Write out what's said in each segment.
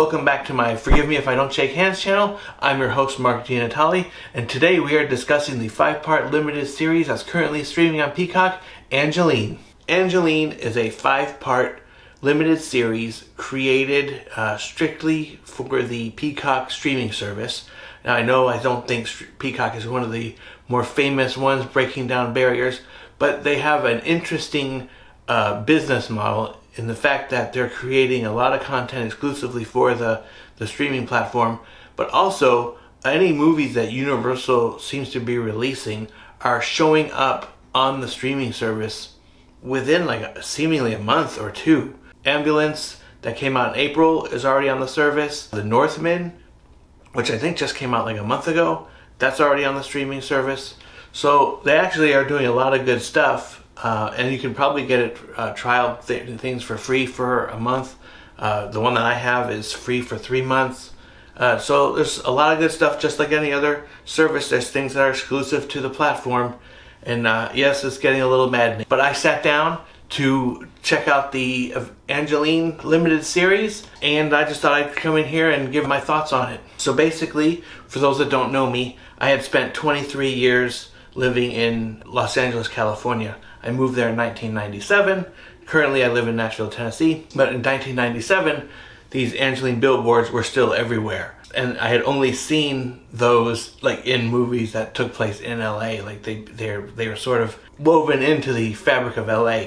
welcome back to my Forgive Me If I Don't Shake Hands channel. I'm your host, Mark Gianatali, and today we are discussing the 5-part limited series that's currently streaming on Peacock, Angelyne. Angelyne is a 5-part limited series created strictly for the Peacock streaming service. Now I don't think Peacock is one of the more famous ones breaking down barriers, but they have an interesting business model in the fact that they're creating a lot of content exclusively for the streaming platform, but also any movies that Universal seems to be releasing are showing up on the streaming service within seemingly a month or two. Ambulance, that came out in April, is already on the service. The Northman, which I think just came out a month ago, that's already on the streaming service. So they actually are doing a lot of good stuff. And you can probably get it trial things for free for a month. The one that I have is free for 3 months. So there's a lot of good stuff, just like any other service. There's things that are exclusive to the platform. And yes, it's getting a little maddening. But I sat down to check out the Angelyne limited series, and I just thought I'd come in here and give my thoughts on it. So basically, for those that don't know me, I had spent 23 years living in Los Angeles, California. I moved there in 1997. Currently I live in Nashville, Tennessee. But in 1997, these Angelyne billboards were still everywhere. And I had only seen those in movies that took place in LA. They were sort of woven into the fabric of LA.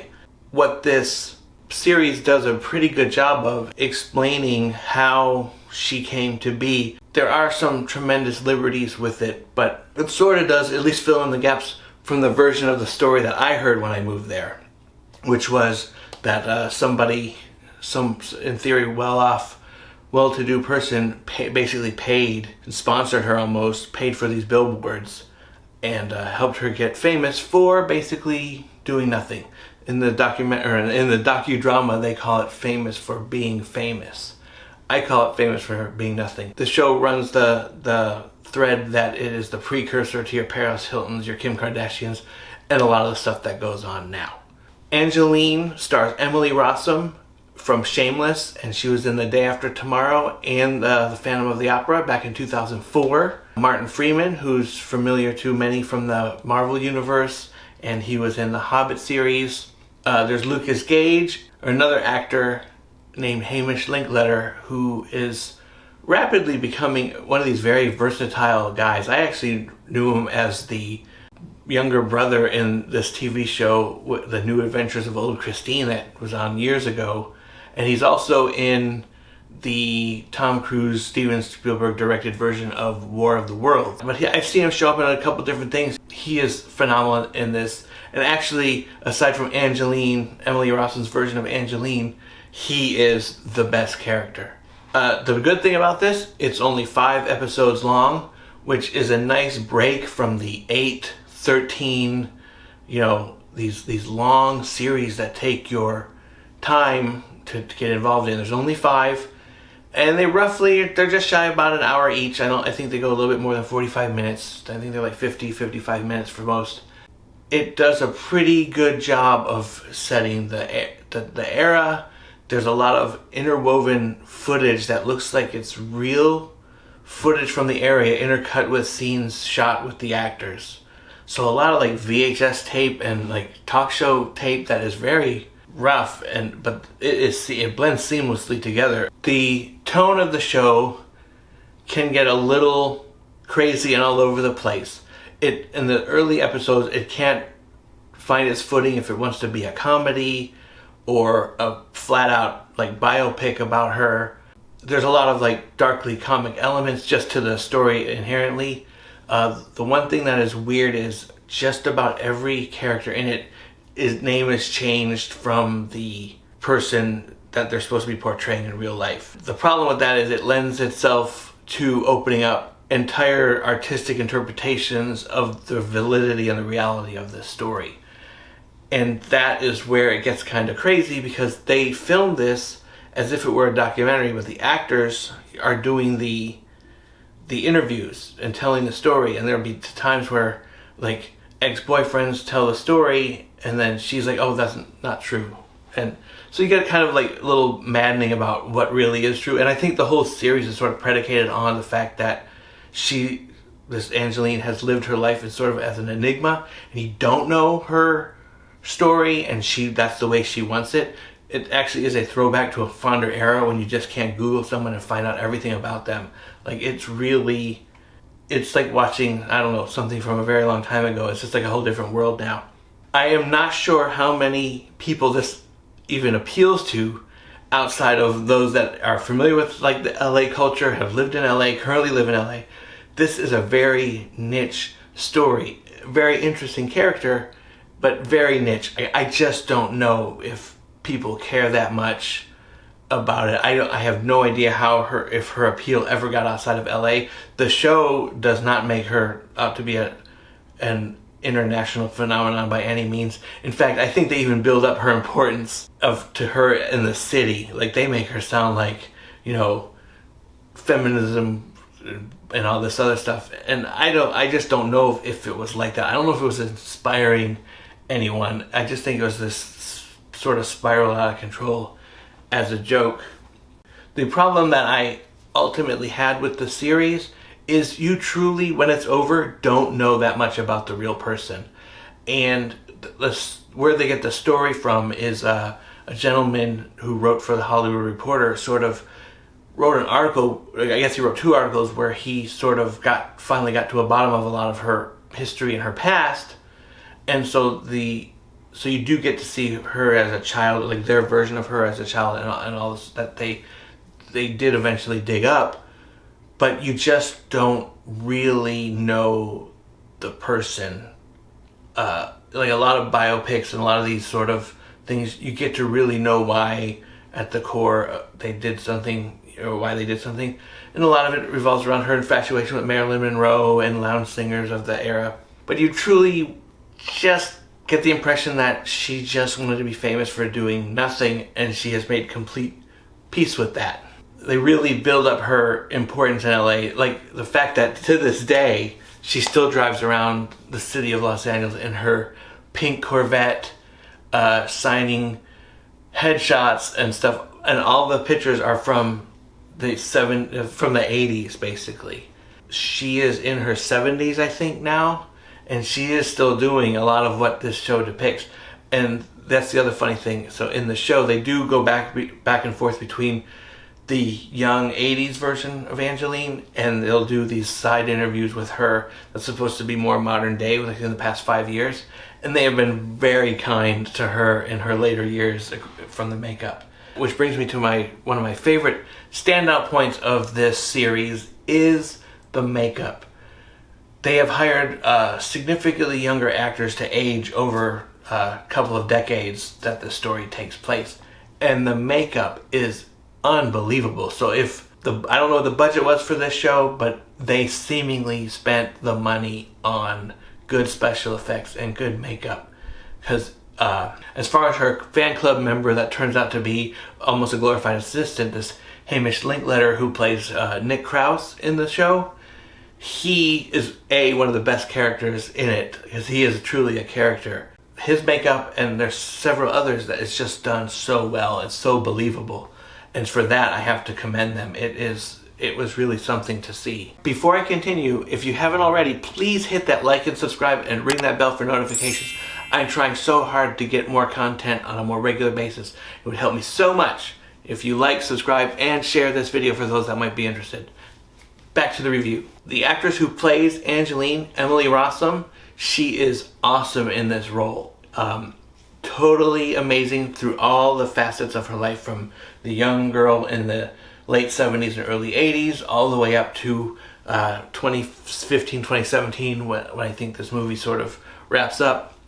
What this series does a pretty good job of explaining how she came to be. There are some tremendous liberties with it, but it sort of does at least fill in the gaps from the version of the story that I heard when I moved there, which was that somebody, in theory well-off, well-to-do person basically paid and sponsored her almost, paid for these billboards, and helped her get famous for basically doing nothing. In the docudrama, they call it famous for being famous. I call it famous for being nothing. The show runs the thread that it is the precursor to your Paris Hiltons, your Kim Kardashians, and a lot of the stuff that goes on now. Angelyne stars Emily Rossum from Shameless, and she was in The Day After Tomorrow and The Phantom of the Opera back in 2004. Martin Freeman, who's familiar to many from the Marvel Universe, and he was in the Hobbit series. There's Lucas Gage, another actor named Hamish Linklater, who is rapidly becoming one of these very versatile guys. I actually knew him as the younger brother in this TV show, The New Adventures of Old Christine, that was on years ago. And he's also in the Tom Cruise, Steven Spielberg directed version of War of the Worlds. But I've seen him show up in a couple different things. He is phenomenal in this. And actually, aside from Angelyne, Emily Rossum's version of Angelyne, he is the best character. The good thing about this, it's only 5 episodes long, which is a nice break from the 8, 13, these long series that take your time to get involved in. There's only 5, and they're just shy about an hour each. I think they go a little bit more than 45 minutes. I think they're 50, 55 minutes for most. It does a pretty good job of setting the era. There's a lot of interwoven footage that looks like it's real footage from the area intercut with scenes shot with the actors. So a lot of VHS tape and talk show tape that is very rough, but it blends seamlessly together. The tone of the show can get a little crazy and all over the place. In the early episodes, it can't find its footing if it wants to be a comedy or a flat-out biopic about her. There's a lot of darkly comic elements just to the story inherently. The one thing that is weird is just about every character in it, his name is changed from the person that they're supposed to be portraying in real life. The problem with that is it lends itself to opening up entire artistic interpretations of the validity and the reality of this story. And that is where it gets kind of crazy, because they filmed this as if it were a documentary, but the actors are doing the interviews and telling the story. And there'll be times where ex-boyfriends tell the story, and then she's like, oh, that's not true. And so you get kind of like a little maddening about what really is true. And I think the whole series is sort of predicated on the fact that this Angelyne has lived her life as sort of as an enigma, and you don't know her story, and that's the way she wants it. It actually is a throwback to a fonder era when you just can't Google someone and find out everything about them. Like, it's like watching, I don't know, something from a very long time ago. It's just like a whole different world now. I am not sure how many people this even appeals to outside of those that are familiar with like the LA culture, have lived in LA, currently live in LA. This is a very niche story, very interesting character, but very niche. I just don't know if people care that much about it. I have no idea if her appeal ever got outside of LA. The show does not make her out to be an international phenomenon by any means. In fact, I think they even build up her importance to her in the city. Like, they make her sound like, feminism and all this other stuff. And I just don't know if it was like that. I don't know if it was inspiring anyone. I just think it was this sort of spiral out of control as a joke. The problem that I ultimately had with the series is you truly, when it's over, don't know that much about the real person. And where they get the story from is a gentleman who wrote for the Hollywood Reporter sort of wrote an article, I guess he wrote 2 articles, where he sort of finally got to a bottom of a lot of her history and her past. And so you do get to see her as a child, like their version of her as a child, and all this that they did eventually dig up. But you just don't really know the person. Like a lot of biopics and a lot of these sort of things, you get to really know why at the core they did something, or why they did something. And a lot of it revolves around her infatuation with Marilyn Monroe and lounge singers of the era. But you truly just get the impression that she just wanted to be famous for doing nothing, and she has made complete peace with that. They really build up her importance in LA. Like the fact that to this day, she still drives around the city of Los Angeles in her pink Corvette, signing headshots and stuff. And all the pictures are from the 80s, basically. She is in her 70s, I think, now. And she is still doing a lot of what this show depicts. And that's the other funny thing. So in the show, they do go back and forth between the young 80s version of Angelyne, and they'll do these side interviews with her that's supposed to be more modern day, like in the past 5 years. And they have been very kind to her in her later years from the makeup. Which brings me to one of my favorite standout points of this series is the makeup. They have hired significantly younger actors to age over a couple of decades that the story takes place. And the makeup is unbelievable. So I don't know what the budget was for this show, but they seemingly spent the money on good special effects and good makeup. Because as far as her fan club member that turns out to be almost a glorified assistant, this Hamish Linkletter who plays Nick Krause in the show, he is one of the best characters in it, because he is truly a character. His makeup, and there's several others, that is just done so well. It's so believable. And for that, I have to commend them. It was really something to see. Before I continue, if you haven't already, please hit that like and subscribe and ring that bell for notifications. I'm trying so hard to get more content on a more regular basis. It would help me so much if you like, subscribe, and share this video for those that might be interested. Back to the review. The actress who plays Angelyne, Emily Rossum, she is awesome in this role. Totally amazing through all the facets of her life, from the young girl in the late 70s and early 80s all the way up to 2015, 2017 when I think this movie sort of wraps up.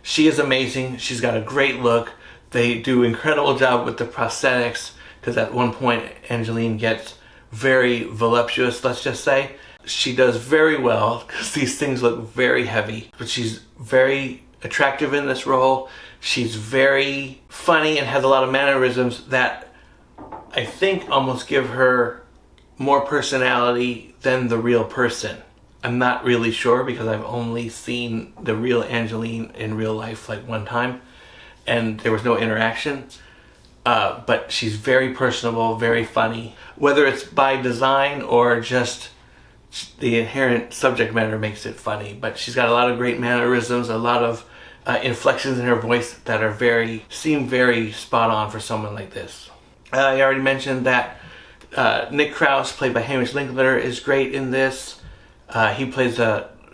She is amazing. She's got a great look. They do an incredible job with the prosthetics, because at one point Angelyne gets very voluptuous, let's just say. She does very well, because these things look very heavy, but she's very attractive in this role. She's very funny and has a lot of mannerisms that I think almost give her more personality than the real person. I'm not really sure, because I've only seen the real Angelyne in real life like one time. and there was no interaction. But she's very personable, very funny. Whether it's by design or just the inherent subject matter makes it funny. But she's got a lot of great mannerisms, a lot of inflections in her voice that are seem very spot on for someone like this. I already mentioned that Nick Krause, played by Hamish Linklater, is great in this. He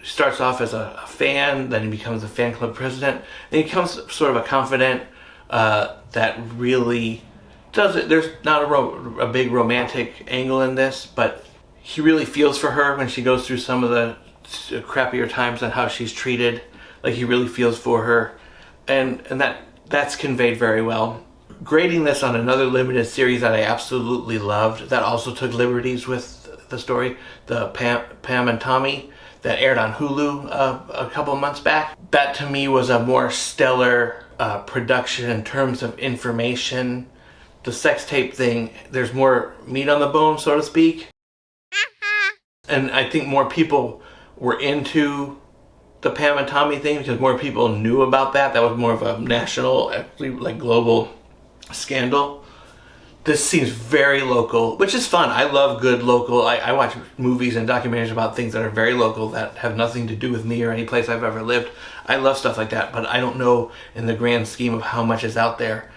starts off as a fan, then he becomes a fan club president, and he becomes sort of a confidant that really does it. There's not a big romantic angle in this, but he really feels for her when she goes through some of the crappier times and how she's treated. Like, he really feels for her, and that's conveyed very well. Grading this on another limited series that I absolutely loved, that also took liberties with the story, the Pam and Tommy, that aired on Hulu a couple months back. That to me was a more stellar production in terms of information. The sex tape thing, there's more meat on the bone, so to speak. And I think more people were into the Pam and Tommy thing because more people knew about that. That was more of a national, actually, like, global scandal. This seems very local, which is fun. I love good local. I watch movies and documentaries about things that are very local that have nothing to do with me or any place I've ever lived. I love stuff like that, but I don't know in the grand scheme of how much is out there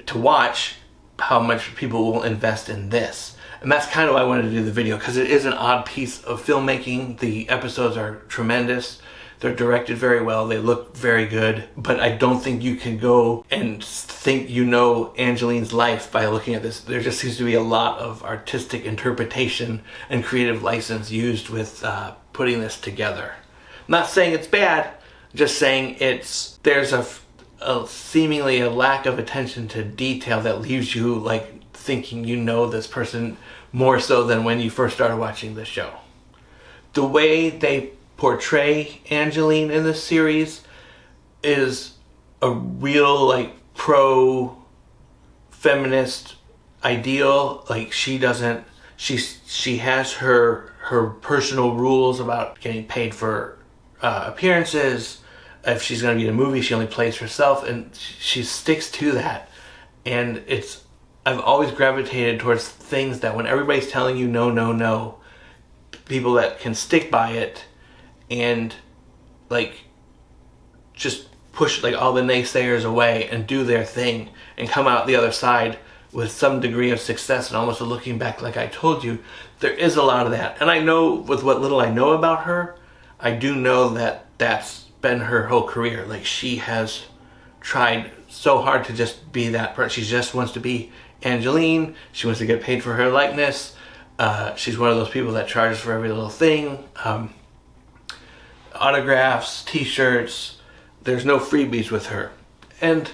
to watch, how much people will invest in this. And that's kind of why I wanted to do the video, because it is an odd piece of filmmaking. The episodes are tremendous. They're directed very well. They look very good. But I don't think you can go and think you know Angelyne's life by looking at this. There just seems to be a lot of artistic interpretation and creative license used with putting this together. I'm not saying it's bad. Just saying there's a seemingly a lack of attention to detail that leaves you like thinking you know this person more so than when you first started watching the show. The way they portray Angelyne in this series is a real, like, pro-feminist ideal. Like, she has her personal rules about getting paid for appearances. If she's going to be in a movie, she only plays herself, and she sticks to that. And I've always gravitated towards things that when everybody's telling you no, people that can stick by it and, like, just push, like, all the naysayers away and do their thing and come out the other side with some degree of success and almost a looking back, like I told you. There is a lot of that. And I know, with what little I know about her, I do know that that's been her whole career. Like, she has tried so hard to just be that person. She just wants to be Angelyne. She wants to get paid for her likeness. She's one of those people that charges for every little thing. Autographs, t-shirts. There's no freebies with her. And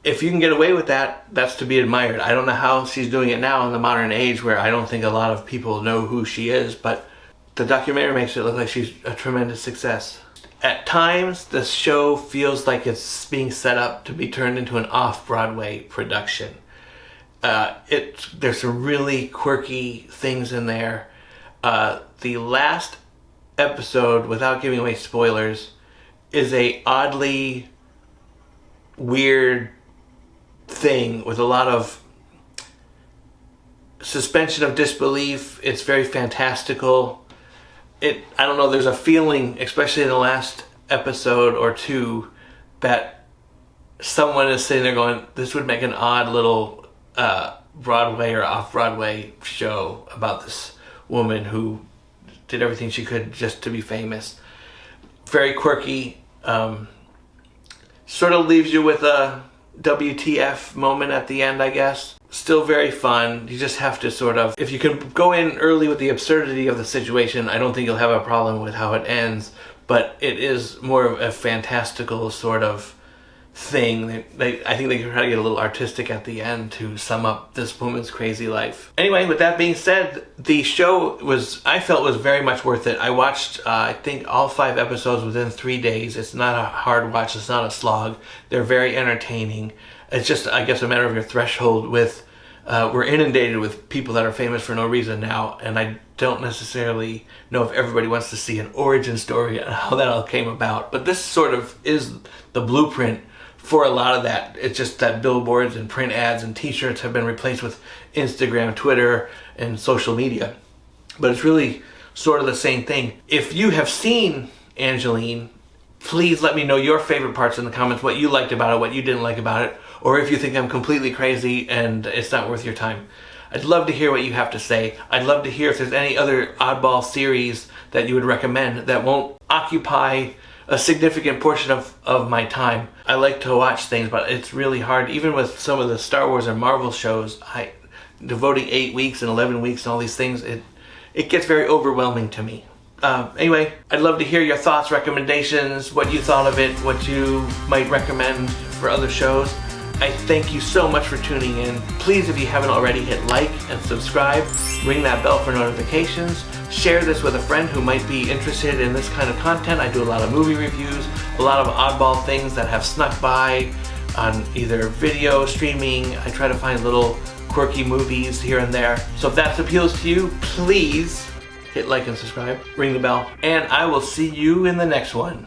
if you can get away with that, that's to be admired. I don't know how she's doing it now in the modern age where I don't think a lot of people know who she is, but the documentary makes it look like she's a tremendous success. At times, the show feels like it's being set up to be turned into an off-Broadway production. There's some really quirky things in there. The last episode, without giving away spoilers, is a oddly weird thing with a lot of suspension of disbelief. It's very fantastical. I don't know, there's a feeling, especially in the last episode or two, that someone is sitting there going, this would make an odd little Broadway or off-Broadway show about this woman who did everything she could just to be famous. Very quirky. Sort of leaves you with a WTF moment at the end, I guess. Still very fun. You just have to sort of, if you can go in early with the absurdity of the situation, I don't think you'll have a problem with how it ends. But it is more of a fantastical sort of thing. I think they try to get a little artistic at the end to sum up this woman's crazy life. Anyway, with that being said, the show I felt was very much worth it. I watched, I think, all 5 episodes within 3 days. It's not a hard watch. It's not a slog. They're very entertaining. It's just, I guess, a matter of your threshold with, we're inundated with people that are famous for no reason now, and I don't necessarily know if everybody wants to see an origin story and how that all came about. But this sort of is the blueprint for a lot of that, it's just that billboards and print ads and t-shirts have been replaced with Instagram, Twitter, and social media. But it's really sort of the same thing. If you have seen Angelyne, please let me know your favorite parts in the comments, what you liked about it, what you didn't like about it, or if you think I'm completely crazy and it's not worth your time. I'd love to hear what you have to say. I'd love to hear if there's any other oddball series that you would recommend that won't occupy a significant portion of my time. I like to watch things, but it's really hard. Even with some of the Star Wars and Marvel shows, devoting 8 weeks and 11 weeks and all these things, it gets very overwhelming to me. Anyway, I'd love to hear your thoughts, recommendations, what you thought of it, what you might recommend for other shows. I thank you so much for tuning in. Please, if you haven't already, hit like and subscribe. Ring that bell for notifications. Share this with a friend who might be interested in this kind of content. I do a lot of movie reviews, a lot of oddball things that have snuck by on either video, streaming. I try to find little quirky movies here and there. So if that appeals to you, please hit like and subscribe, ring the bell, and I will see you in the next one.